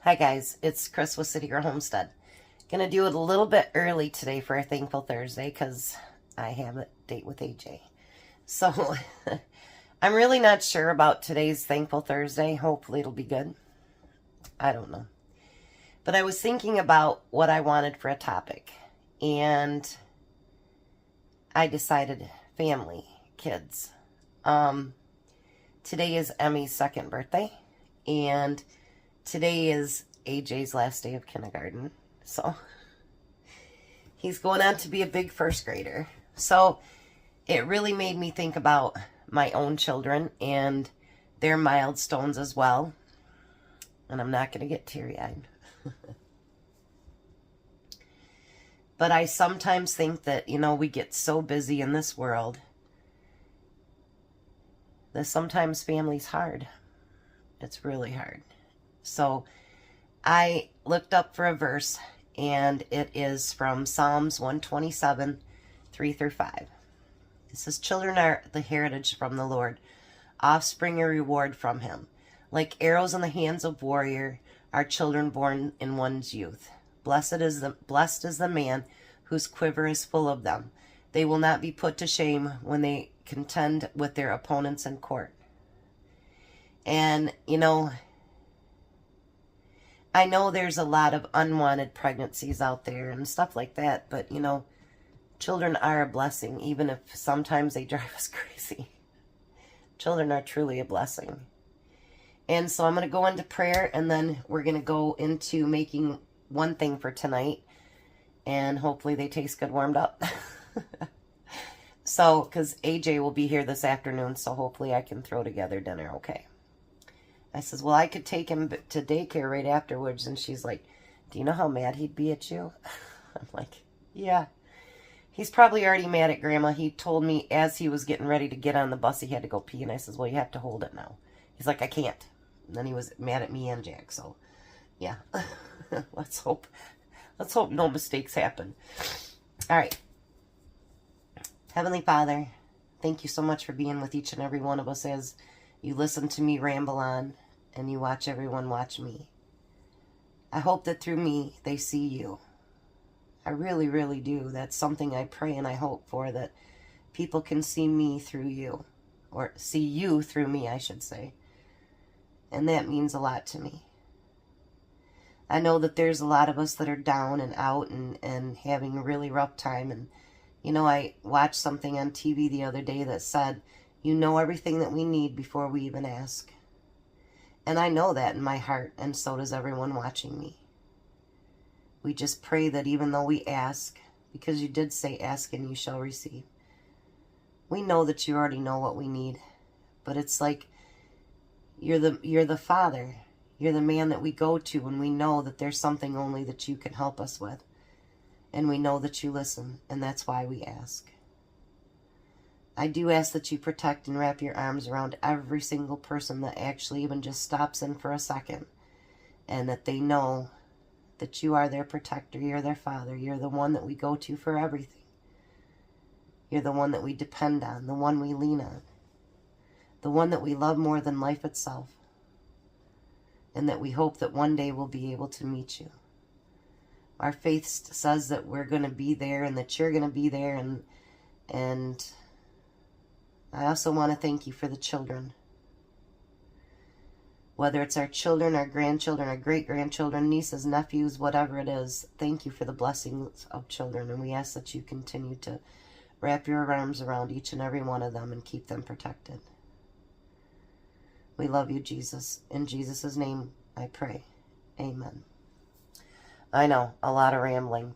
Hi guys, it's Chris with City Girl Homestead. Gonna do it a little bit early today for a Thankful Thursday because I have a date with AJ. So I'm really not sure about today's Thankful Thursday. Hopefully it'll be good. I don't know. But I was thinking about what I wanted for a topic, and I decided family, kids. Today is Emmy's second birthday, and today is AJ's last day of kindergarten. So he's going on to be a big first grader. So it really made me think about my own children and their milestones as well. And I'm not going to get teary-eyed. But I sometimes think that, we get so busy in this world that sometimes family's hard. It's really hard. So I looked up for a verse, and it is from Psalms 127, 3 through 5. It says, "Children are the heritage from the Lord, offspring a reward from him. Like arrows in the hands of warrior are children born in one's youth. Blessed is the man whose quiver is full of them. They will not be put to shame when they contend with their opponents in court." And, I know there's a lot of unwanted pregnancies out there and stuff like that, but, children are a blessing, even if sometimes they drive us crazy. Children are truly a blessing. And so I'm going to go into prayer, and then we're going to go into making one thing for tonight, and hopefully they taste good warmed up. So, because AJ will be here this afternoon, so hopefully I can throw together dinner okay. I says, well, I could take him to daycare right afterwards. And she's like, do you know how mad he'd be at you? I'm like, yeah. He's probably already mad at Grandma. He told me as he was getting ready to get on the bus, he had to go pee. And I says, well, you have to hold it now. He's like, I can't. And then he was mad at me and Jack. So, yeah. Let's hope no mistakes happen. All right. Heavenly Father, thank you so much for being with each and every one of us as you listen to me ramble on, and you watch everyone watch me. I hope that through me, they see you. I really, really do. That's something I pray and I hope for, that people can see me through you. Or see you through me, I should say. And that means a lot to me. I know that there's a lot of us that are down and out and having a really rough time. And, I watched something on TV the other day that said, you know everything that we need before we even ask. And I know that in my heart, and so does everyone watching me. We just pray that even though we ask, because you did say ask and you shall receive, we know that you already know what we need. But it's like you're the Father. You're the man that we go to when we know that there's something only that you can help us with. And we know that you listen, and that's why we ask. I do ask that you protect and wrap your arms around every single person that actually even just stops in for a second, and that they know that you are their protector, you're their Father, you're the one that we go to for everything. You're the one that we depend on, the one we lean on, the one that we love more than life itself, and that we hope that one day we'll be able to meet you. Our faith says that we're going to be there and that you're going to be there, and I also want to thank you for the children. Whether it's our children, our grandchildren, our great-grandchildren, nieces, nephews, whatever it is, thank you for the blessings of children. And we ask that you continue to wrap your arms around each and every one of them and keep them protected. We love you, Jesus. In Jesus' name I pray. Amen. I know, a lot of rambling.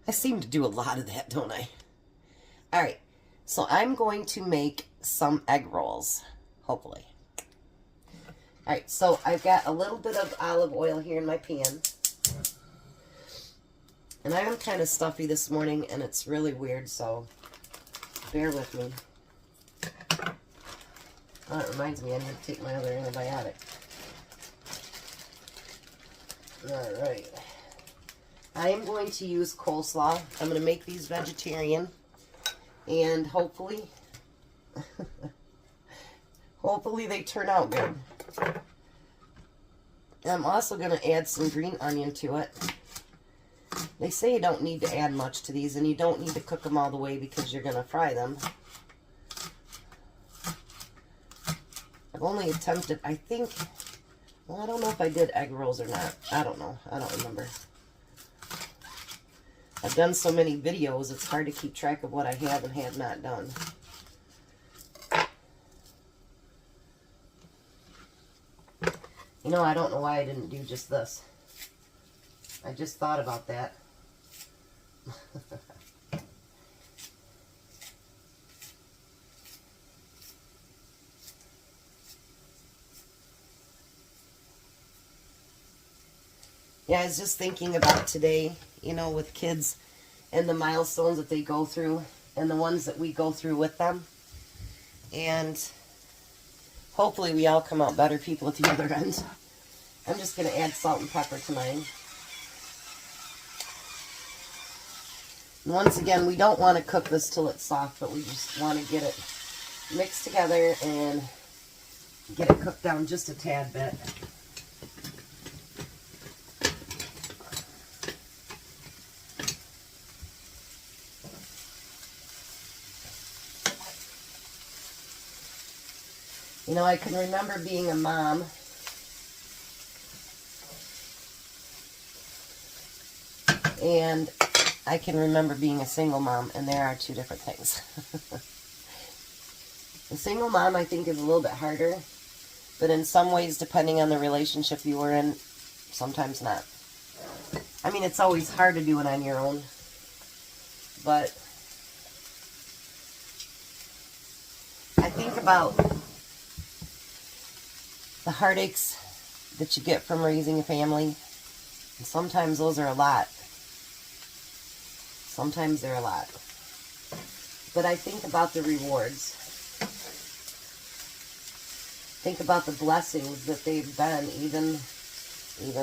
I seem to do a lot of that, don't I? All right. So I'm going to make some egg rolls, hopefully. All right, so I've got a little bit of olive oil here in my pan. And I am kind of stuffy this morning, and it's really weird, so bear with me. Oh, it reminds me I need to take my other antibiotic. All right. I am going to use coleslaw. I'm going to make these vegetarian. And hopefully, hopefully they turn out good. And I'm also going to add some green onion to it. They say you don't need to add much to these, and you don't need to cook them all the way because you're going to fry them. I've only attempted, I think, well, I don't know if I did egg rolls or not. I don't know. I don't remember. I've done so many videos, it's hard to keep track of what I have and have not done. You know, I don't know why I didn't do just this. I just thought about that. Yeah, I was just thinking about today, you know, with kids and the milestones that they go through and the ones that we go through with them. And hopefully we all come out better people at the other end. I'm just going to add salt and pepper to mine. And once again, we don't want to cook this till it's soft, but we just want to get it mixed together and get it cooked down just a tad bit. You know, I can remember being a mom and I can remember being a single mom, and there are two different things. A single mom, I think, is a little bit harder, but in some ways, depending on the relationship you were in, sometimes not. I mean, it's always hard to do it on your own, but I think about the heartaches that you get from raising a family, and sometimes those are a lot. Sometimes they're a lot. But I think about the rewards. Think about the blessings that they've been, even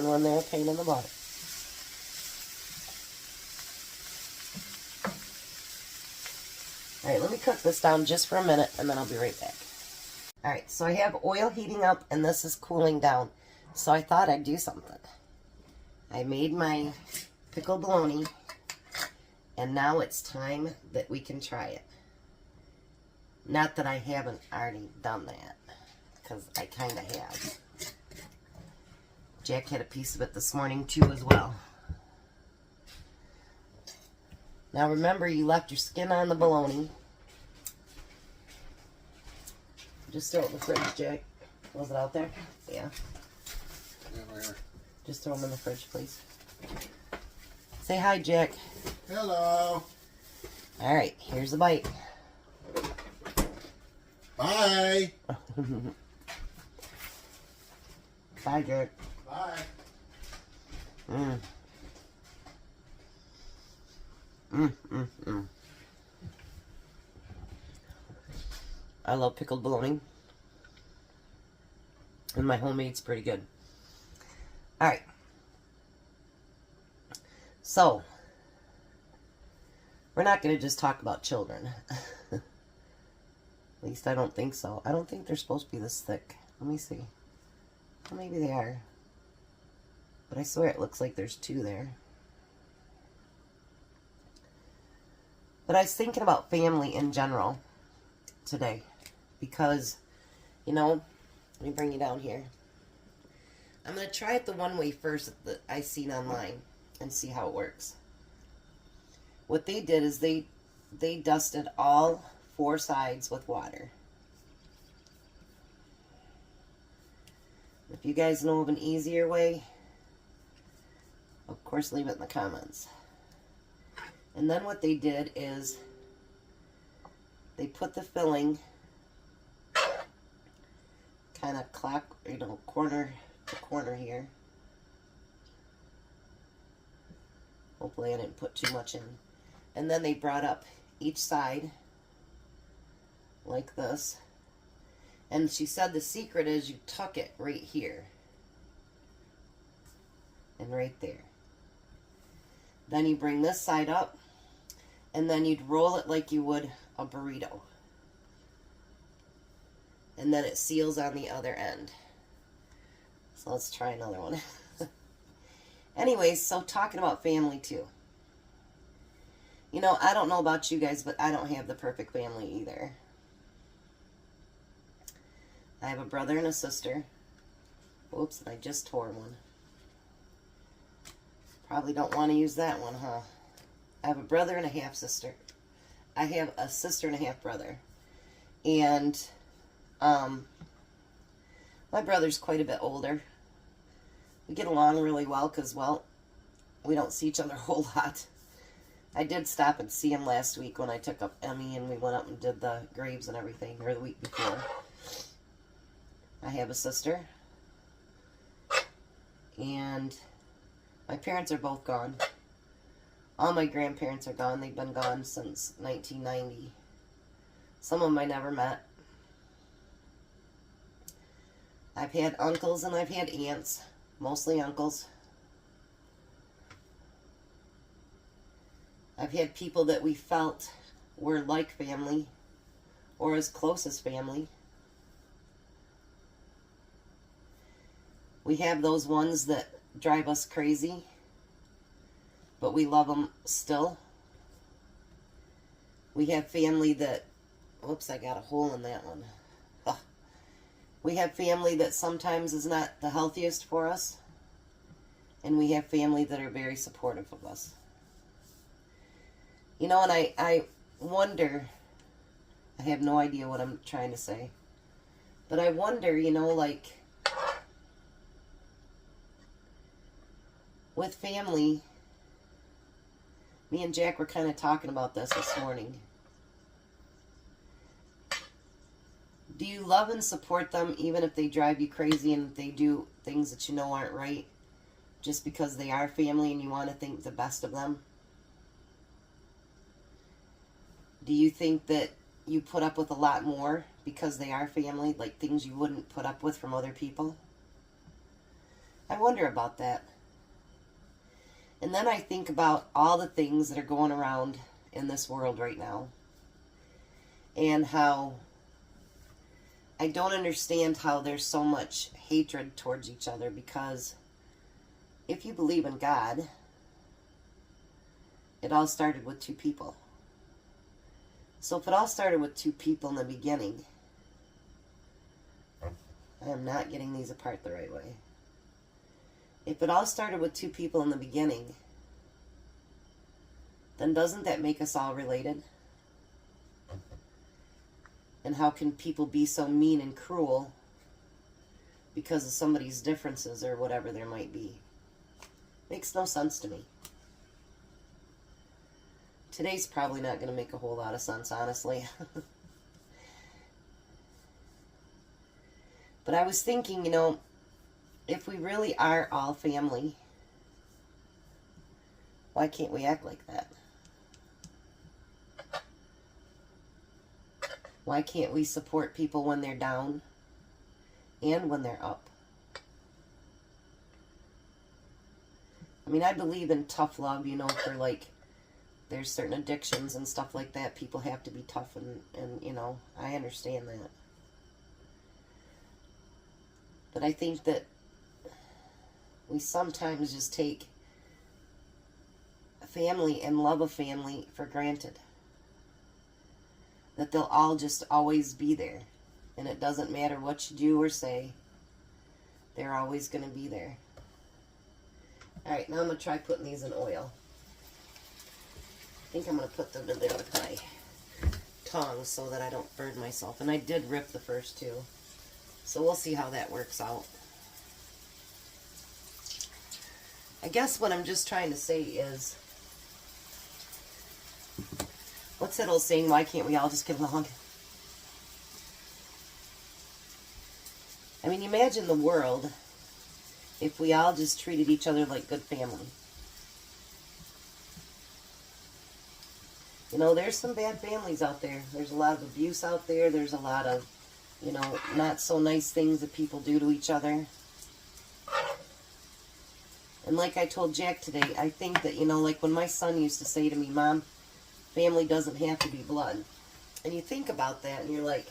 when they're a pain in the butt. Alright, let me cook this down just for a minute, and then I'll be right back. Alright, so I have oil heating up, and this is cooling down. So I thought I'd do something. I made my pickled bologna, and now it's time that we can try it. Not that I haven't already done that, because I kind of have. Jack had a piece of it this morning too as well. Now remember, you left your skin on the bologna. Just throw it in the fridge, Jack. Was it out there? Yeah. Yeah, right here. Just throw them in the fridge, please. Say hi, Jack. Hello. All right, here's a bite. Bye. Bye, Jack. Bye. Mm. I love pickled bologna. And my homemade's pretty good. Alright. So, we're not going to just talk about children. At least I don't think so. I don't think they're supposed to be this thick. Let me see. Well, maybe they are. But I swear it looks like there's two there. But I was thinking about family in general today. Because, you know, let me bring you down here. I'm going to try it the one way first that I seen online and see how it works. What they did is they dusted all four sides with water. If you guys know of an easier way, of course leave it in the comments. And then what they did is they put the filling kind of corner to corner here. Hopefully I didn't put too much in. And then they brought up each side like this. And she said the secret is you tuck it right here. And right there. Then you bring this side up. And then you'd roll it like you would a burrito. And then it seals on the other end. So let's try another one. Anyways, so talking about family too. You know, I don't know about you guys, but I don't have the perfect family either. I have a brother and a sister. Oops, and I just tore one. Probably don't want to use that one, huh? I have a brother and a half sister. I have a sister and a half brother. And my brother's quite a bit older. We get along really well because, well, we don't see each other a whole lot. I did stop and see him last week when I took up Emmy and we went up and did the graves and everything, or the week before. I have a sister. And my parents are both gone. All my grandparents are gone. They've been gone since 1990. Some of them I never met. I've had uncles and I've had aunts. Mostly uncles. I've had people that we felt were like family or as close as family. We have those ones that drive us crazy, but we love them still. We have family that, whoops, I got a hole in that one. Ugh. We have family that sometimes is not the healthiest for us, and we have family that are very supportive of us. You know, and I wonder, I have no idea what I'm trying to say, but I wonder, you know, like, with family, me and Jack were kind of talking about this morning. Do you love and support them even if they drive you crazy and they do things that you know aren't right, just because they are family and you want to think the best of them? Do you think that you put up with a lot more because they are family, like things you wouldn't put up with from other people? I wonder about that. And then I think about all the things that are going around in this world right now, and how I don't understand how there's so much hatred towards each other, because if you believe in God, it all started with two people. So if it all started with two people in the beginning, I am not getting these apart the right way. If it all started with two people in the beginning, then doesn't that make us all related? And how can people be so mean and cruel because of somebody's differences or whatever there might be? Makes no sense to me. Today's probably not going to make a whole lot of sense, honestly. But I was thinking, you know, if we really are all family, why can't we act like that? Why can't we support people when they're down and when they're up? I mean, I believe in tough love, you know, for like, there's certain addictions and stuff like that. People have to be tough and you know, I understand that. But I think that we sometimes just take a family and love a family for granted. That they'll all just always be there. And it doesn't matter what you do or say. They're always going to be there. Alright, now I'm going to try putting these in oil. I think I'm going to put them in there with my tongs so that I don't burn myself. And I did rip the first two. So we'll see how that works out. I guess what I'm just trying to say is, what's that old saying, why can't we all just get along? I mean, imagine the world if we all just treated each other like good family. You know, there's some bad families out there. There's a lot of abuse out there. There's a lot of, you know, not so nice things that people do to each other. And like I told Jack today, I think that, you know, like when my son used to say to me, Mom, family doesn't have to be blood. And you think about that and you're like,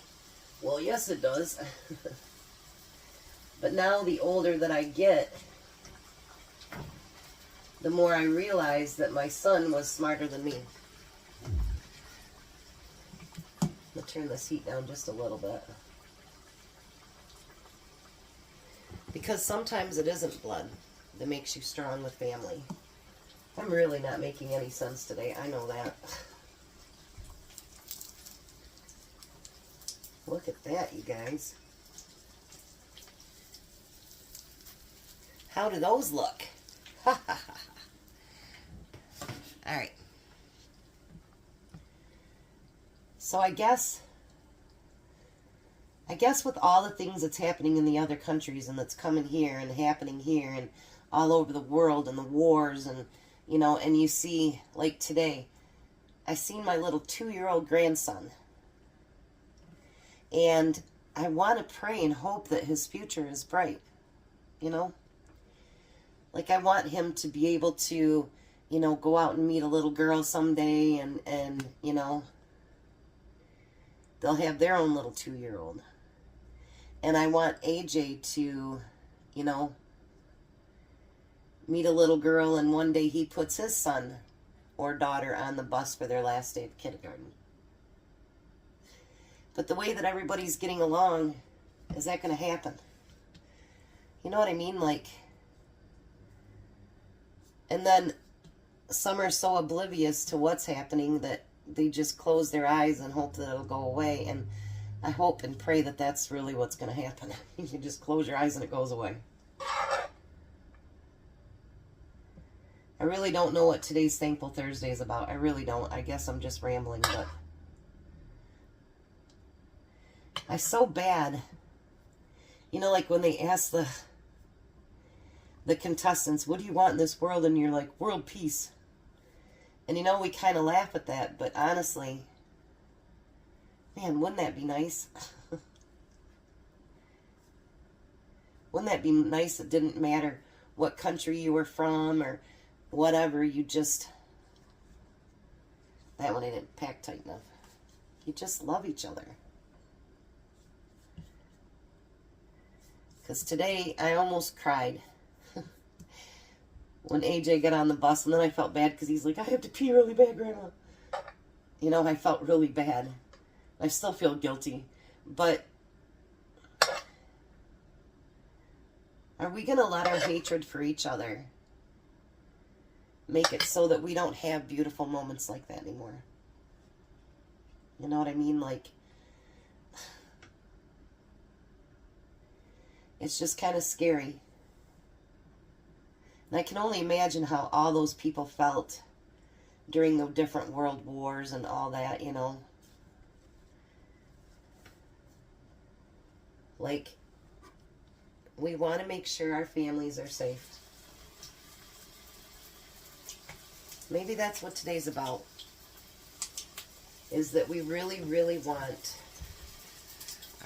well, yes it does. But now the older that I get, the more I realize that my son was smarter than me. I'm going to turn this heat down just a little bit. Because sometimes it isn't blood that makes you strong with family. I'm really not making any sense today. I know that. Look at that, you guys. How do those look? Alright. So I guess with all the things that's happening in the other countries and that's coming here and happening here and all over the world and the wars and, you know, and you see, like today, I seen my little 2-year-old grandson. And I want to pray and hope that his future is bright, you know? Like I want him to be able to, you know, go out and meet a little girl someday and you know, they'll have their own little 2-year-old. And I want AJ to, you know, meet a little girl and one day he puts his son or daughter on the bus for their last day of kindergarten. But the way that everybody's getting along, is that going to happen? You know what I mean? Like, and then some are so oblivious to what's happening that they just close their eyes and hope that it'll go away. And I hope and pray that that's really what's going to happen. You just close your eyes and it goes away. I really don't know what today's Thankful Thursday is about. I really don't. I guess I'm just rambling, but I so bad. You know, like when they ask the contestants, what do you want in this world? And you're like, world peace. And you know, we kind of laugh at that, but honestly, man, wouldn't that be nice? Wouldn't that be nice? It didn't matter what country you were from or whatever, you just, that one I didn't pack tight enough. You just love each other. Because today I almost cried when AJ got on the bus, and then I felt bad because he's like, I have to pee really bad, Grandma. You know, I felt really bad. I still feel guilty. But are we going to let our hatred for each other make it so that we don't have beautiful moments like that anymore? You know what I mean? Like, it's just kind of scary. And I can only imagine how all those people felt during the different world wars and all that, you know. Like, we want to make sure our families are safe. Maybe that's what today's about. Is that we really, really want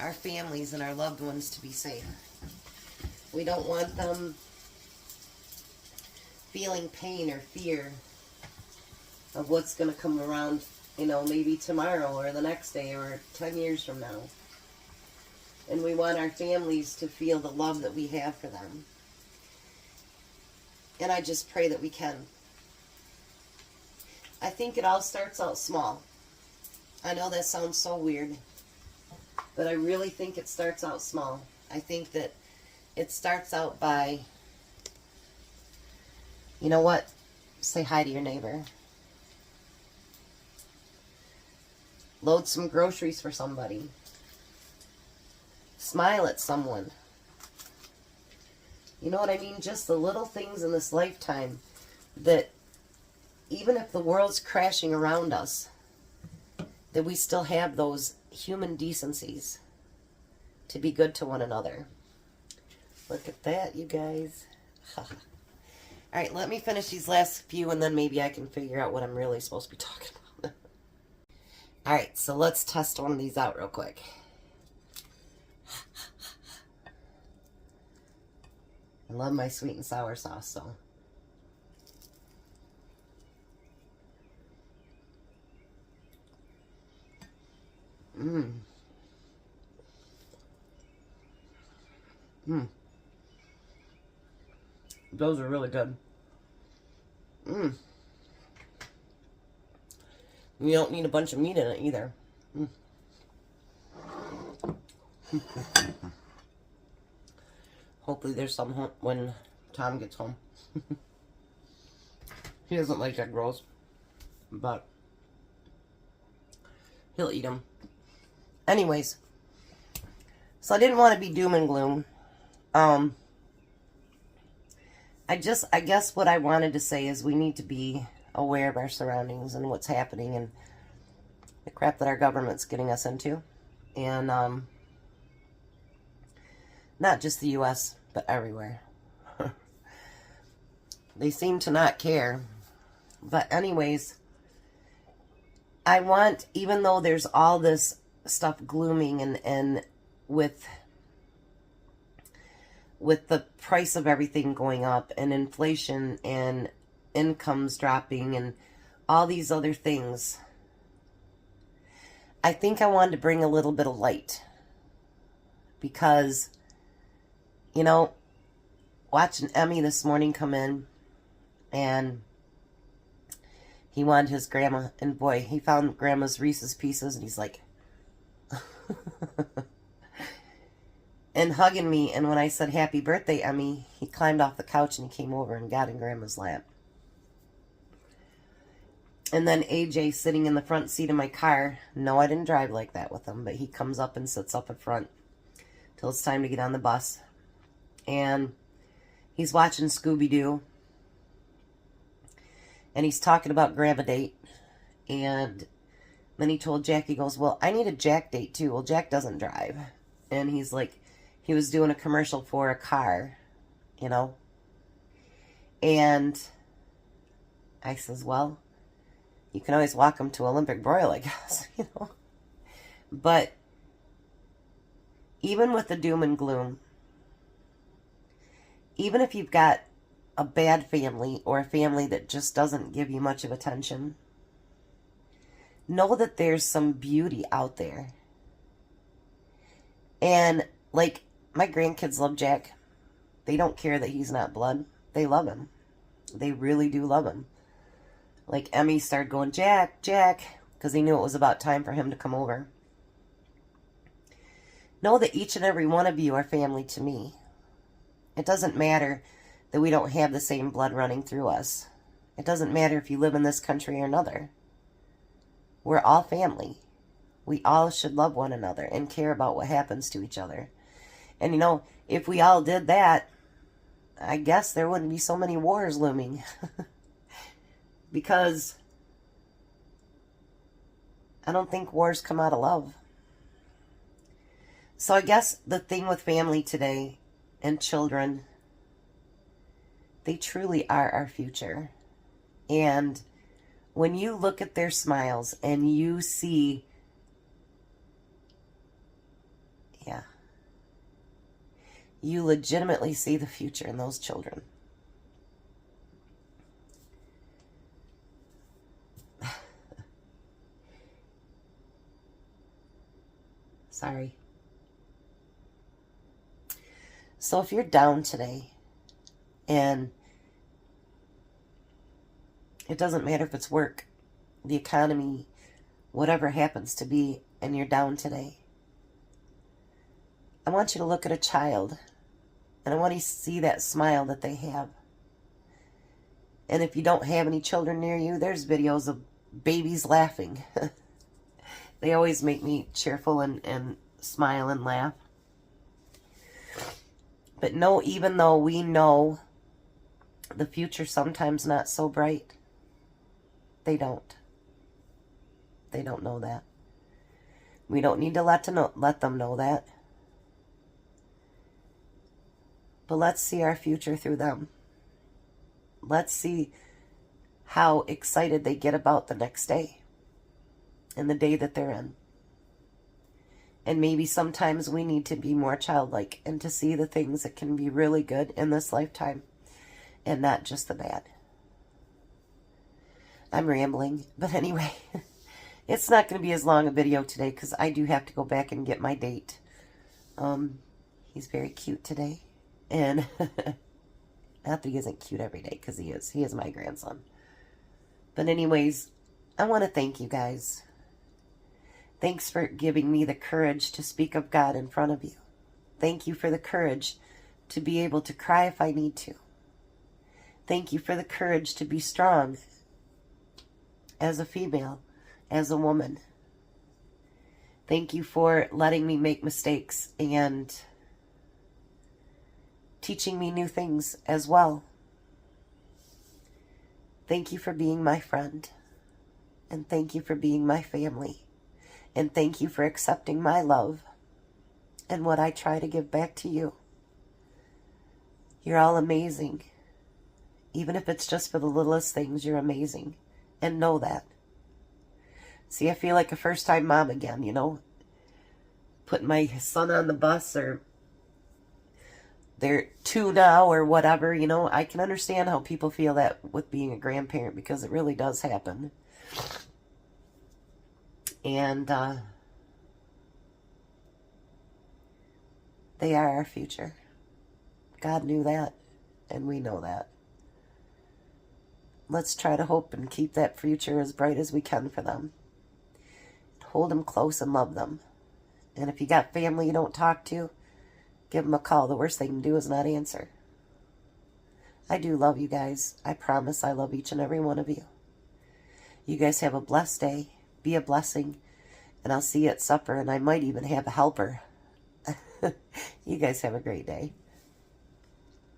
our families and our loved ones to be safe. We don't want them feeling pain or fear of what's going to come around, you know, maybe tomorrow or the next day or 10 years from now. And we want our families to feel the love that we have for them. And I just pray that we can. I think it all starts out small. I know that sounds so weird, but I really think it starts out small. I think that it starts out by, you know what? Say hi to your neighbor. Load some groceries for somebody. Smile at someone. You know what I mean? Just the little things in this lifetime that even if the world's crashing around us, that we still have those human decencies to be good to one another. Look at that, you guys. Alright, let me finish these last few and then maybe I can figure out what I'm really supposed to be talking about. Alright, so let's test one of these out real quick. I love my sweet and sour sauce, so. Mmm. Mmm. Those are really good. You don't need a bunch of meat in it either. Hopefully there's some when Tom gets home. He doesn't like egg rolls, but he'll eat them. Anyways, so I didn't want to be doom and gloom. I guess what I wanted to say is we need to be aware of our surroundings and what's happening and the crap that our government's getting us into. And, not just the U.S., but everywhere. They seem to not care. But anyways, I want, even though there's all this stuff glooming and with the price of everything going up and inflation and incomes dropping and all these other things, I think I wanted to bring a little bit of light. Because, you know, watching Emmy this morning come in, and he wanted his grandma, and boy, he found grandma's Reese's Pieces, and he's like, and hugging me. And when I said, "Happy birthday, Emmy," he climbed off the couch and he came over and got in grandma's lap. And then AJ sitting in the front seat of my car. No, I didn't drive like that with him, but he comes up and sits up in front till it's time to get on the bus. And he's watching Scooby-Doo. And he's talking about grab a date. And then he told Jack, he goes, "Well, I need a Jack date too." Well, Jack doesn't drive. And he's like, he was doing a commercial for a car, you know. And I says, "Well, you can always walk him to Olympic Broil, I guess," you know. But even with the doom and gloom, even if you've got a bad family or a family that just doesn't give you much of attention, know that there's some beauty out there. And like, my grandkids love Jack. They don't care that he's not blood. They love him. They really do love him. Like, Emmy started going, "Jack, Jack," because he knew it was about time for him to come over. Know that each and every one of you are family to me. It doesn't matter that we don't have the same blood running through us. It doesn't matter if you live in this country or another. We're all family. We all should love one another and care about what happens to each other. And you know, if we all did that, I guess there wouldn't be so many wars looming. Because I don't think wars come out of love. So I guess the thing with family today and children, they truly are our future. And when you look at their smiles and you see, yeah, you legitimately see the future in those children. Sorry. So if you're down today, and it doesn't matter if it's work, the economy, whatever happens to be, and you're down today, I want you to look at a child, and I want you to see that smile that they have. And if you don't have any children near you, there's videos of babies laughing. They always make me cheerful and smile and laugh. But no, even though we know the future sometimes not so bright, they don't. They don't know that. We don't need to let them know that. But let's see our future through them. Let's see how excited they get about the next day and the day that they're in. And maybe sometimes we need to be more childlike and to see the things that can be really good in this lifetime and not just the bad. I'm rambling, but anyway, it's not going to be as long a video today because I do have to go back and get my date. He's very cute today, and Not that he isn't cute every day, because he is. He is my grandson. But anyways, I want to thank you guys. Thanks for giving me the courage to speak of God in front of you. Thank you for the courage to be able to cry if I need to. Thank you for the courage to be strong as a female, as a woman. Thank you for letting me make mistakes and teaching me new things as well. Thank you for being my friend. And thank you for being my family. And thank you for accepting my love and what I try to give back to you. You're all amazing. Even if it's just for the littlest things, you're amazing. And know that. See, I feel like a first-time mom again, you know. Putting my son on the bus, or they're 2 now or whatever, you know. I can understand how people feel that with being a grandparent, because it really does happen. And they are our future. God knew that, and we know that. Let's try to hope and keep that future as bright as we can for them. Hold them close and love them. And if you got family you don't talk to, give them a call. The worst they can do is not answer. I do love you guys. I promise I love each and every one of you. You guys have a blessed day. Be a blessing. And I'll see you at supper, and I might even have a helper. You guys have a great day.